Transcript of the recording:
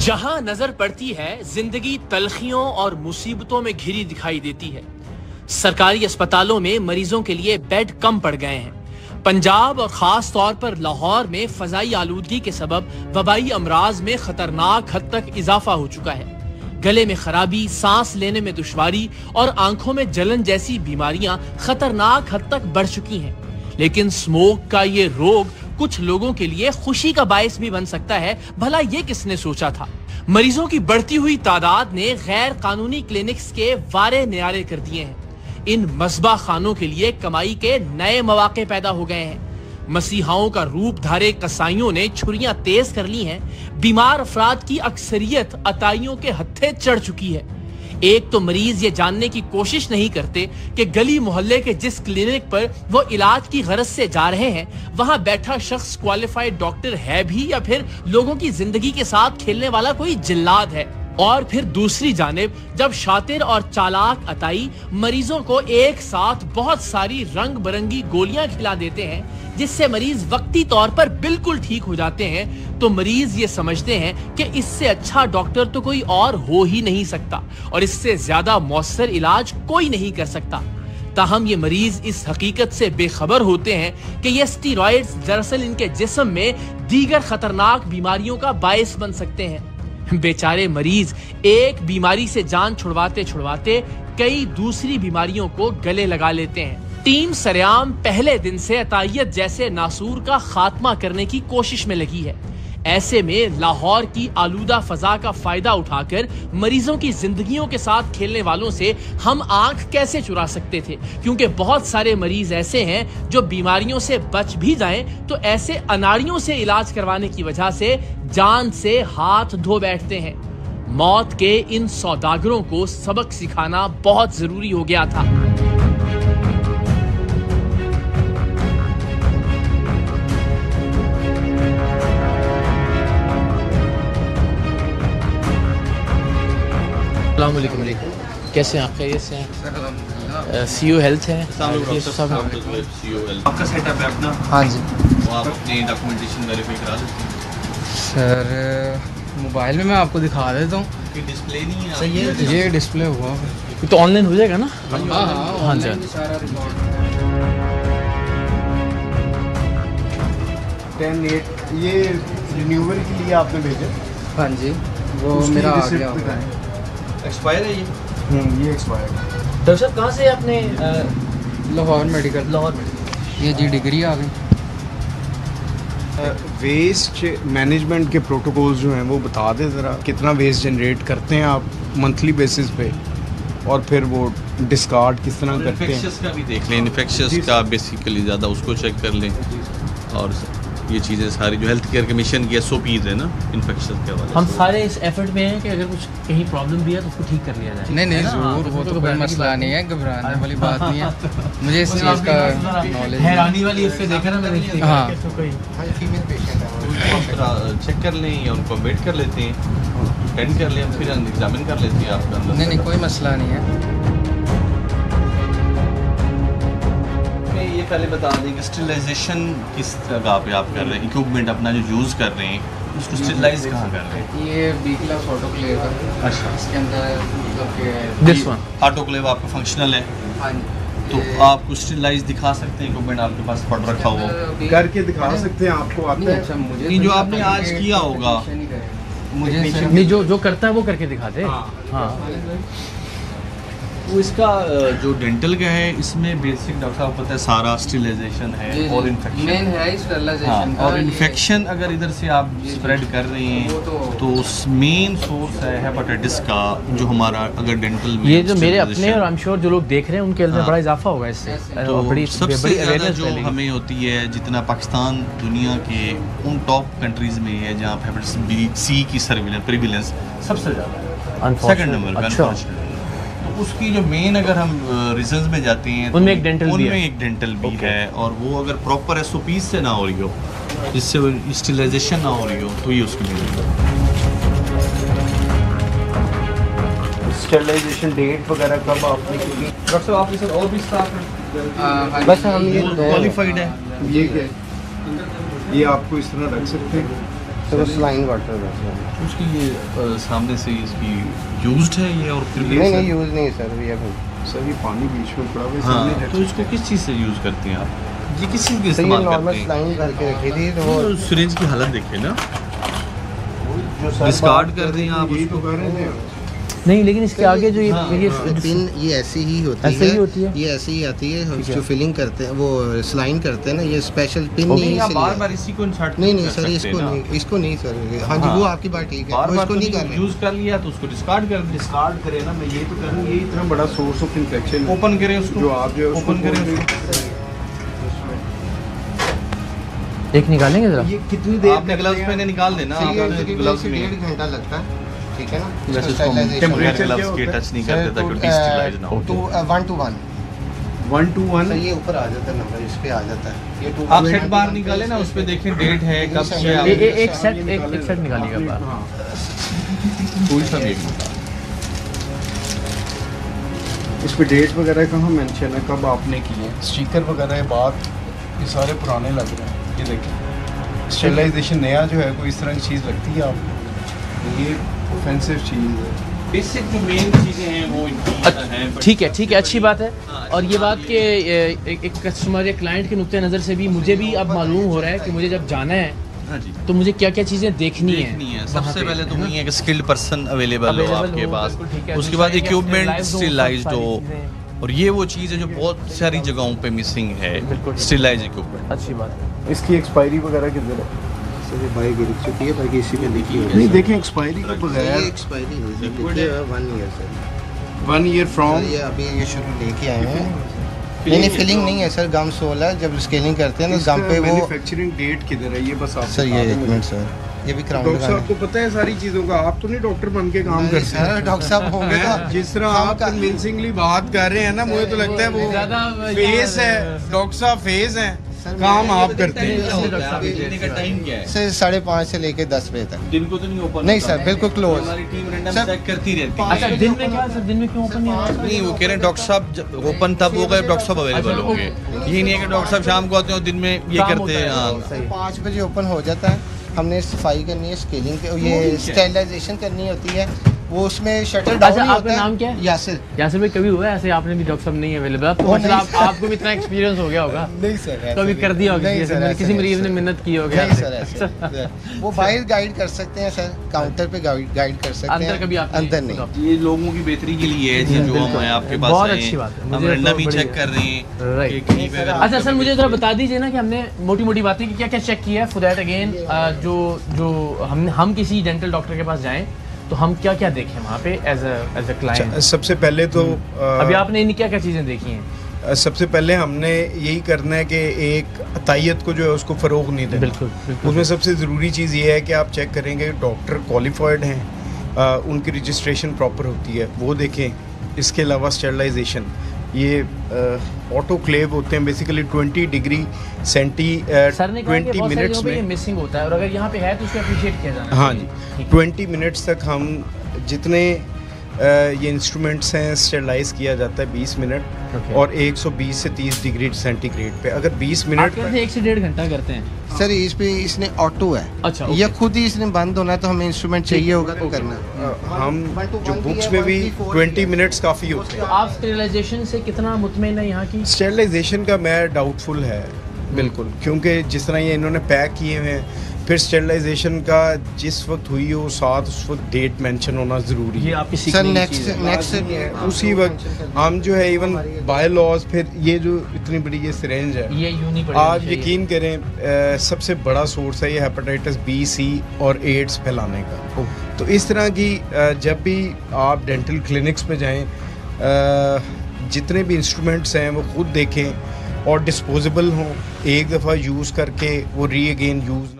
जहां नजर पड़ती है जिंदगी तलखियों और मुसीबतों में घिरी दिखाई देती है। सरकारी अस्पतालों में मरीजों के लिए बेड कम पड़ गए हैं। पंजाब और खास तौर पर लाहौर में फजाई आलूदगी के सबब वबाई अमराज में खतरनाक हद तक इजाफा हो चुका है। गले में खराबी, सांस लेने में दुश्वारी और आंखों में जलन जैसी बीमारियां खतरनाक हद तक बढ़ चुकी हैं। लेकिन स्मोक का ये रोग कुछ लोगों के लिए खुशी का बायस भी बन सकता है। भला ये किसने सोचा था। मरीजों की बढ़ती हुई तादाद ने गैर कानूनी क्लिनिक्स के वारे न्यारे कर दिए हैं। इन मस्बा खानों के लिए कमाई के नए मौके पैदा हो गए हैं। मसीहाओं का रूप धारे कसाईयों ने छुरियां तेज कर ली हैं। बीमार अफराद की अक्सरियत अताइयों के हत्थे चढ़ चुकी है। एक तो मरीज ये जानने की कोशिश नहीं करते कि गली मोहल्ले के जिस क्लिनिक पर वो इलाज की गरज से जा रहे हैं वहां बैठा शख्स क्वालिफाइड डॉक्टर है भी या फिर लोगों की जिंदगी के साथ खेलने वाला कोई जिल्लाद है। और फिर दूसरी जानिब जब शातिर और चालाक अताई मरीजों को एक साथ बहुत सारी रंग बिरंगी गोलियां खिला देते हैं जिससे मरीज वक्ती तौर पर बिल्कुल ठीक हो जाते हैं, तो मरीज ये समझते हैं कि इससे अच्छा डॉक्टर तो कोई और हो ही नहीं सकता और इससे ज्यादा मौसर इलाज कोई नहीं कर सकता। ताहम ये मरीज इस हकीकत से बेखबर होते हैं कि ये स्टीरॉइड्स दरअसल इनके जिस्म में दीगर खतरनाक बीमारियों का बायस बन सकते हैं। बेचारे मरीज एक बीमारी से जान छुड़वाते छुड़वाते कई दूसरी बीमारियों को गले लगा लेते हैं। टीम सरेआम पहले दिन से अतायत जैसे नासूर का खात्मा करने की कोशिश में लगी है। ऐसे में लाहौर की आलूदा फजा का फायदा उठाकर मरीजों की जिंदगियों के साथ खेलने वालों से हम आंख कैसे चुरा सकते थे, क्योंकि बहुत सारे मरीज ऐसे हैं जो बीमारियों से बच भी जाएं तो ऐसे अनाड़ियों से इलाज करवाने की वजह से जान से हाथ धो बैठते हैं। मौत के इन सौदागरों को सबक सिखाना बहुत जरूरी हो गया था। अस्सलामुअलैकुम। कैसे हैं आप? खैरियत से हैं? सीओ हेल्थ है आपका सेटअप है अपना? हाँ जी। वो आप अपनी डॉक्यूमेंटेशन वेरीफाई करा देते हैं सर मोबाइल में मैं आपको दिखा देता हूँ कि डिस्प्ले नहीं है। सही है, ये डिस्प्ले हुआ तो ऑनलाइन हो जाएगा ना? हाँ जी। सारा रिकॉर्ड 10/8 ये रिन्यूअल के लिए आपने भेजा? हाँ जी, वो मेरा आ गया होगा। एक्सपायर है ये एक्सपायर्ड है। डॉक्टर साहब कहाँ से आपने? लाहौर मेडिकल। लाहौर में ये जी डिग्री आ गई। वेस्ट मैनेजमेंट के प्रोटोकॉल्स जो हैं वो बता दें ज़रा, कितना वेस्ट जनरेट करते हैं आप मंथली बेसिस पे और फिर वो डिस्कार्ड किस तरह करते हैं? इन्फेक्शियस का भी देख लें, इन्फेक्शियस का बेसिकली ज़्यादा उसको चेक कर लें। और ये चीज़ें सारी जो हेल्थ केयर कमीशन की SOPs है ना इन्फेक्शन के हवाले हम सारे इस एफर्ट में हैं कि अगर कुछ कहीं प्रॉब्लम भी है तो उसको ठीक कर लिया जाए। नहीं ज़रूर, वो तो कोई मसला नहीं है, घबराने वाली बात नहीं है। मुझे इस चीज़ का नॉलेज हैरानी वाली इससे देखा ना मैंने। हाँ, चेक कर लें या उनको वेट कर लेते हैं, अटेंड कर लें, फिर एग्जामिन कर लेते हैं आपका अंदर। नहीं कोई मसला नहीं है। ये पहले बता दें कि स्टरलाइजेशन किस जगह पे आप कर रहे हैं, इक्विपमेंट अपना जो यूज़ कर रहे हैं उसको स्टरलाइज कहाँ कर रहे हैं? ये बीकला ऑटोक्लेव है। अच्छा, इसके अंदर मतलब दिस वन ऑटोक्लेव आपका फंक्शनल है, हाँ तो आपको स्टरलाइज दिखा सकते हैं इक्विपमेंट आपके पास पड़ रखा हुआ करके दिखा सकते हैं आपको आता है? अच्छा, मुझे ये जो आपने आज किया होगा, मुझे नहीं, जो करता है वो करके दिखाते। हाँ, वो इसका जो डेंटल का है इसमें बेसिक डॉक्टर साहब पता है सारा स्टरलाइजेशन है और इन्फेक्शन मेन है स्टरलाइजेशन का। और इन्फेक्शन अगर इधर से आप स्प्रेड कर रहे हैं तो उस मेन सोर्स है हेपेटाइटिस का, जो हमारा अगर डेंटल में ये जो मेरे अपने और आई एम श्योर जो लोग देख रहे हैं उनके में बड़ा इजाफा होगा इससे। तो बड़ी सबसे ज़्यादा जो फैलेगी। हमें होती है, जितना पाकिस्तान दुनिया के उन टॉप कंट्रीज में है जहाँ हेपेटाइटिस C की प्रिविलेंस सबसे ज़्यादा है, सेकंड नंबर पे। अच्छा। तो उसकी जो मेन अगर हम रीजंस में जाते हैं उनमें एक डेंटल भी है। उनमें एक डेंटल भी है, और वो अगर प्रॉपर SOPs से ना हो रही हो, जिससे स्टरलाइजेशन ना हो रही हो, तो ये उसकी मेन स्टरलाइजेशन डेट वगैरह कब आपने? क्योंकि डॉक्टर साहब आपके साथ और भी स्टाफ है? बस हम ये क्वालिफाइड है। ये क्या, ये आपको इस तरह रख सकते हैं? सर सलाइन वाटर है उसकी ये सामने से इसकी यूज्ड है ये और फिर भी नहीं यूज़ नहीं सर ये सर ये पानी बीच में पड़ा हुआ है हाँ सामने है। तो इसको किस चीज़ से यूज़ करते हैं आप? ये किस चीज़ के सर ये इस्तेमाल नॉर्मल करते हैं? सलाइन करके रखी थी तो वो तो सिरिंज की हालत देखिए ना, जो सर डिस्कार्ड कर दें आप यही उसको। तो कह रहे थे। नहीं, लेकिन इसके आगे जो पिन ये ऐसी ही होती ऐसे है, ही होती है? ये ऐसी ही आती है जो फिलिंग करते हैं वो सलाइन करते हैं ना, ये स्पेशल पिन नहीं नहीं आप इसलिए। बार-बार इसी को इंसर्ट नहीं कर सर सकते इसको ना। नहीं, इसको नहीं सर। हाँ जी हाँ। वो आपकी बात ठीक है, वो बार-बार इसको तो नहीं कर रहे। यूज कर लिया तो उसको डिस्कार्ड कर दें। डिस्कार्ड करें ना, मैं यही तो कर रहा हूँ, ये इतना बड़ा सोर्स ऑफ इन्फेक्शन ओपन करें उसको, जो आप जो है उसको ओपन करें खोल उसको। एक निकालेंगे जरा। ये कितनी देर आपने ग्लव्स पहने निकाल देना, सर ये आपने तकरीबन ग्लव्स से में 1.5 घंटा लगता है, ठीक है ना। वैसे इसका उसको sterilization टेम्परेचर क्या ग्लव्स के होता है? टच नहीं करते ताकि सर, डिस्टरलाइज ना हो। तो 1 to 1 1 to 1 सर ये ऊपर आ जाता है नंबर, इस पे आ जाता है ये 2 आप सेट बार निकाले ना, उस पे देखें डेट है कब से आप एक सेट निकालिएगा बाहर। हाँ। कोई सा भी एक मिनट। इस पे डेट वगैरह कहाँ मेंशन है, कब आपने की है, स्टिकर वगैरह है, बात ये सारे पुराने लग रहे हैं। ये देखिए स्टेरिलाइजेशन नया जो है कोई इस तरह की चीज़ लगती है आपको, ये ऑफेंसिव चीज़ है। बेसिक जो मेन चीजें हैं वो इनकी हैं। ठीक है, अच्छी बात है। और ये बात कि एक कस्टमर या क्लाइंट के नुक्ते नज़र से भी मुझे भी अब मालूम हो रहा है कि मुझे जब जाना है हाँ जी तो मुझे क्या क्या चीज़ें देखनी है। सबसे पहले तो वही है कि स्किल्ड पर्सन अवेलेबल हो आपके पास, बिल्कुल ठीक है। उसके बाद दूसरा है कि इक्विपमेंट sterilized हो, स्टेरिलाइज्ड सारी हो, चीज़ें। और ये वो चीज़ है जो बहुत सारी जगहों पे मिसिंग है, बिल्कुल। Sterilise equipment. अच्छी बात है। इसकी एक्सपायरी वगैरह किधर है? सर ये बाई गिर चुकी है, बाकी इसी पे लिखी हुई है। नहीं देखें एक्सपायरी के ये बगैर एक्सपायरी हुई है, लिखी है 1 year sir. 1 year from sir ये अभी ये शुरू लेके आए हैं। नहीं फिलिंग नहीं है सर, गम 16 जब स्केलिंग करते हैं ना गम पे वो। मैन्युफैक्चरिंग डेट किधर है ये बस आप सर ये बता 1 दें मिनट सर, ये भी क्राउन डॉक्टर साहब लगाना को पता है सारी चीज़ों का, आप तो नहीं डॉक्टर बन के काम है। करते सर हैं। डॉक्टर साहब होंगे हैं? तो जिस तरह आप कन्विंसिंगली बात कर रहे हैं ना, मुझे तो लगता है वो ज़्यादा फेस है, डॉक्टर साहब फेस है, काम आप करते हैं। का टाइम क्या है? सर 5:30 से लेके 10 बजे तक। दिन को तो नहीं ओपन नहीं सर बिल्कुल क्लोज। हमारी टीम रैंडम सर, चेक करती रहती है। अच्छा दिन में क्या सर, दिन में क्यों ओपन नहीं है? नहीं वो कह रहे हैं डॉक्टर साहब ओपन तब होगा जब डॉक्टर साहब अवेलेबल अच्छा, होंगे। ये नहीं है कि डॉक्टर साहब शाम को आते हो दिन में ये काम करते होता हैं। है, हाँ। सही। 5 बजे ओपन हो जाता है। हमने सफाई करनी है, स्केलिंग ये स्टेरिलाइजेशन करनी होती है, वो उसमें शटर डाउन अच्छा, नहीं आपका होता है। नाम क्या है? यासिर। यासिर भाई कभी हुआ है ऐसे आपने भी डॉक्टर साहब नहीं अवेलेबल, तो वो मतलब नहीं, आपको भी इतना एक्सपीरियंस हो गया होगा, नहीं सर कभी कर दिया होगा नहीं किसी सर, ने, ऐसा किसी नहीं, मरीज ने सर। मिन्नत की होगी नहीं आपसे। सर ऐसे वो बाहर गाइड कर सकते हैं सर, काउंटर पे गाइड कर सकते हैं, अंदर कभी आप अंदर नहीं। ये लोगों की बेहतरी के लिए है जी, जो हम आपके पास बहुत आए अच्छी हैं। बात है, हम मुझे रैंडम ही तो चेक बढ़िया। कर रहे हैं Right. कि कहीं पे अगर अच्छा सर मुझे जरा बता दीजिए ना कि हमने मोटी मोटी बातें कि क्या क्या चेक किया है, फॉर दैट अगेन जो हम किसी डेंटल डॉक्टर के पास जाएं तो हम क्या क्या देखें वहाँ पे एज अ क्लाइंट। सबसे पहले तो अभी आपने इन क्या क्या चीज़ें देखी हैं? सबसे पहले हमने यही करना है कि एक अतायत को जो है उसको फ़रोग नहीं देना। बिल्कुल, बिल्कुल। उसमें सबसे ज़रूरी चीज़ ये है कि आप चेक करेंगे डॉक्टर क्वालिफाइड हैं, उनकी रजिस्ट्रेशन प्रॉपर होती है, वो देखें। इसके अलावा स्टेरिलाइजेशन, ये ऑटोक्लेव होते हैं बेसिकली 20 डिग्री सेंटी सर ने कहा कि 20 बहुत सारी मिनट्स जगहों पे ये में। मिसिंग होता है और अगर यहाँ पे है तो उसको अप्रिशिएट किया जाना हाँ चाहिए। जी, ठीक। 20 मिनट्स तक हम जितने ये इंस्ट्रूमेंट्स हैं स्टेरिलाइज किया जाता है 20 मिनट Okay. और 120 से 30 डिग्री सेंटीग्रेड पे। अगर 20 आप मिनट कहते हैं 1 से 1.5 घंटा करते हैं। सर इस पे इसने ऑटो है, अच्छा, ये okay. खुद ही इसने बंद होना है, तो हमें इंस्ट्रूमेंट चाहिए होगा तो करना। हम 1 to 1 जो भी बुक्स है, में भी 1 to 4 20 भी है। मिनट्स काफ़ी होते तो हैं। आप स्टेरिलाइजेशन से कितना मुतमईन है यहाँ की? स्टेरिलाइजेशन का मैं डाउटफुल है बिल्कुल, क्योंकि जिस तरह ये इन्होंने पैक किए हुए हैं, फिर स्टेरिलाइजेशन का जिस वक्त हुई हो साथ उस वक्त डेट मेंशन होना ज़रूरी ये है। आपकी सर सीखने की चीज़ है। नेक्स्ट उसी वक्त हम जो है इवन बाय लॉज, फिर ये जो इतनी बड़ी ये सिरेंज है, ये यूं नहीं पड़ेगी आप चाहिए। यकीन करें सबसे बड़ा सोर्स है ये हेपेटाइटिस बी, सी और एड्स फैलाने का। तो इस तरह की जब भी आप डेंटल क्लिनिक्स में जाएं, जितने भी इंस्ट्रूमेंट्स हैं वो खुद देखें और डिस्पोजेबल हों, एक दफ़ा यूज़ करके वो री अगेन यूज़